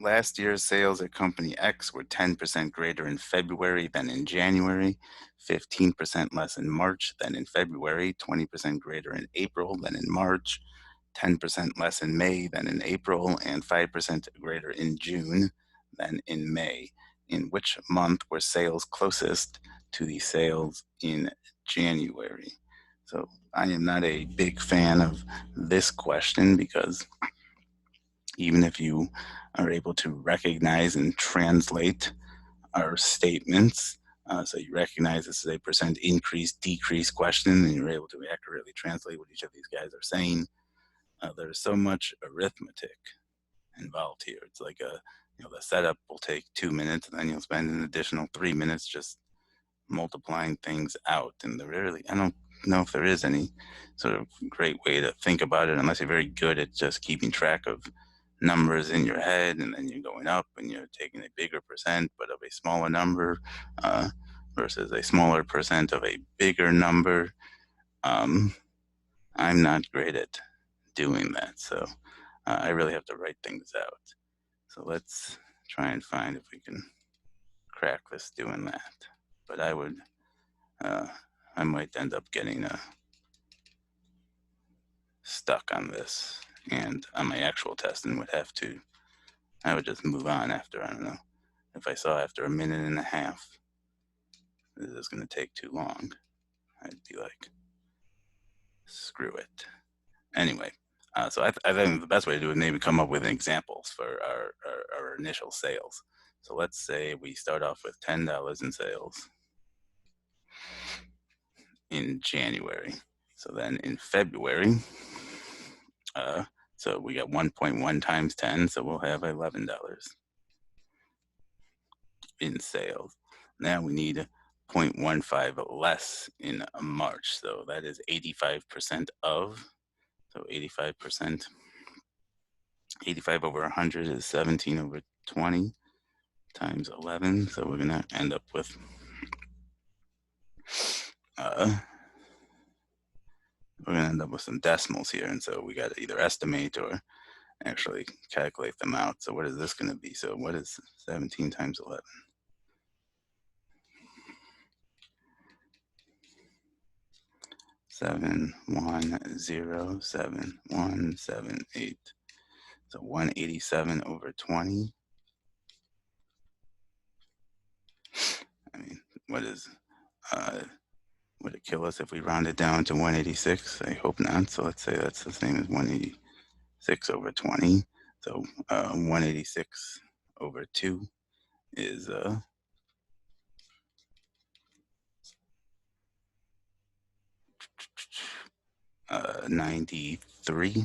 last year's sales at company X were 10% greater in February than in January, 15% less in March than in February, 20% greater in April than in March, 10% less in May than in April, and 5% greater in June than in May. In which month were sales closest to the sales in January? So I am not a big fan of this question because even if you are able to recognize and translate our statements, so you recognize this is a percent increase, decrease question, and you're able to accurately translate what each of these guys are saying. There's so much arithmetic involved here. It's like the setup will take 2 minutes, and then you'll spend an additional 3 minutes just multiplying things out. And I don't know if there is any sort of great way to think about it unless you're very good at just keeping track of numbers in your head, and then you're going up and you're taking a bigger percent but of a smaller number versus a smaller percent of a bigger number. I'm not great at doing that, so I really have to write things out. So let's try and find if we can crack this doing that. But I might end up getting stuck on this and on my actual test, and I would just move on after, I don't know, if I saw after a minute and a half this is going to take too long, I'd be like, screw it. Anyway, so I think the best way to do it is maybe come up with examples for our initial sales. So let's say we start off with $10 in sales in January. So then in February, so we got 1.1 times 10, so we'll have $11 in sales. Now we need 0.15 less in March, so that is 85% of. So 85%, 85 over 100 is 17 over 20 times 11. So we're gonna end up with some decimals here, and so we got to either estimate or actually calculate them out. So what is this going to be? So what is 17 times 11? Seven, 1, 0, 7, 1, 7, 8. So 187 over 20. I mean, would it kill us if we round it down to 186? I hope not. So let's say that's the same as 186 over 20. So 186 over 2 is 93.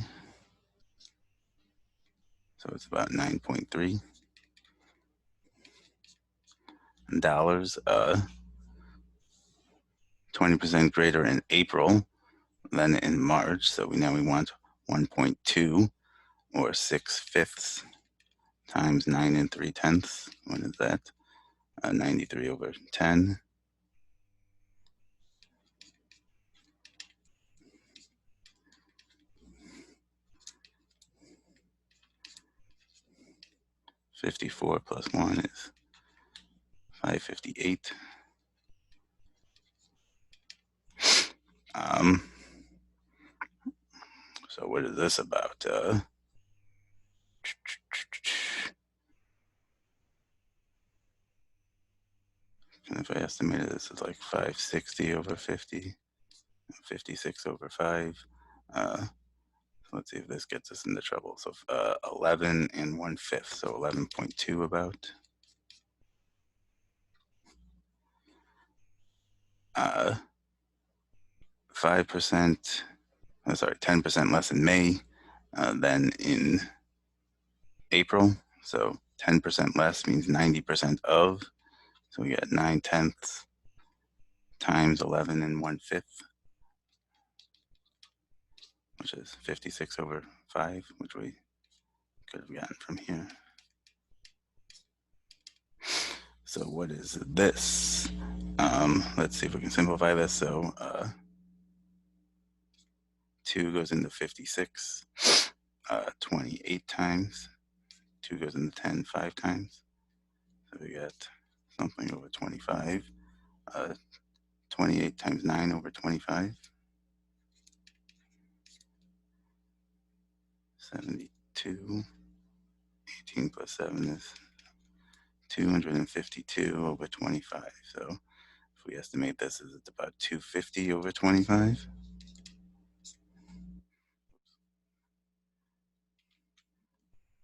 So it's about 9.3 dollars. 20% greater in April than in March. So we want 1.2 or 6/5 times 9 3/10. What is that? 93 over 10. $54 plus 1 is $558. So what is this about? And if I estimated this is like 560 over 50, 56 over 5. So let's see if this gets us into trouble. So 11 1/5, so 11.2 about. 5%, 10% less in May than in April. So 10% less means 90% of. So we get 9/10 times 11 1/5, which is 56 over 5, which we could have gotten from here. So what is this? Let's see if we can simplify this. So 2 goes into 56, 28 times. 2 goes into 10 5 times. So we got something over 25. 28 times 9 over 25. 72. 18 plus 7 is 252 over 25. So if we estimate this as it's about 250 over 25.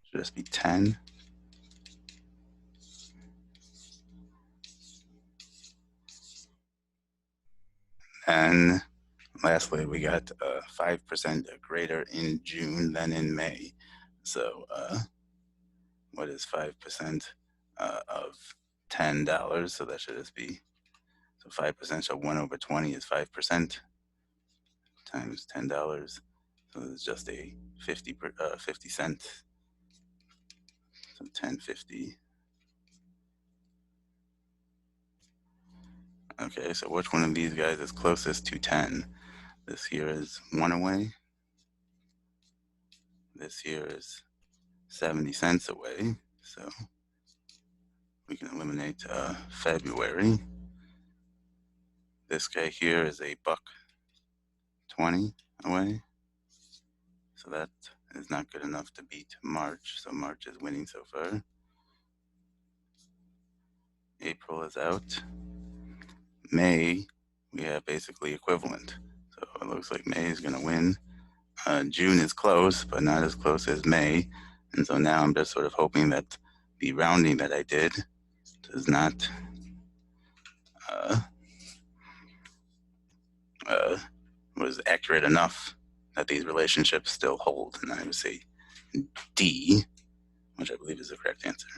Should this be 10? And lastly, we got 5% greater in June than in May. So what is 5% of $10? So that should just be, so 5%, so 1 over 20 is 5% times $10. So it's just a 50 cent. So 10.50. Okay, so which one of these guys is closest to 10? This here is 1 away. This here is 70 cents away. So we can eliminate February. This guy here is a $1.20 away. So that is not good enough to beat March. So March is winning so far. April is out. May, we have basically equivalent. So it looks like May is going to win. June is close, but not as close as May. And so now I'm just sort of hoping that the rounding that I did does not was accurate enough that these relationships still hold. And I would say D, which I believe is the correct answer.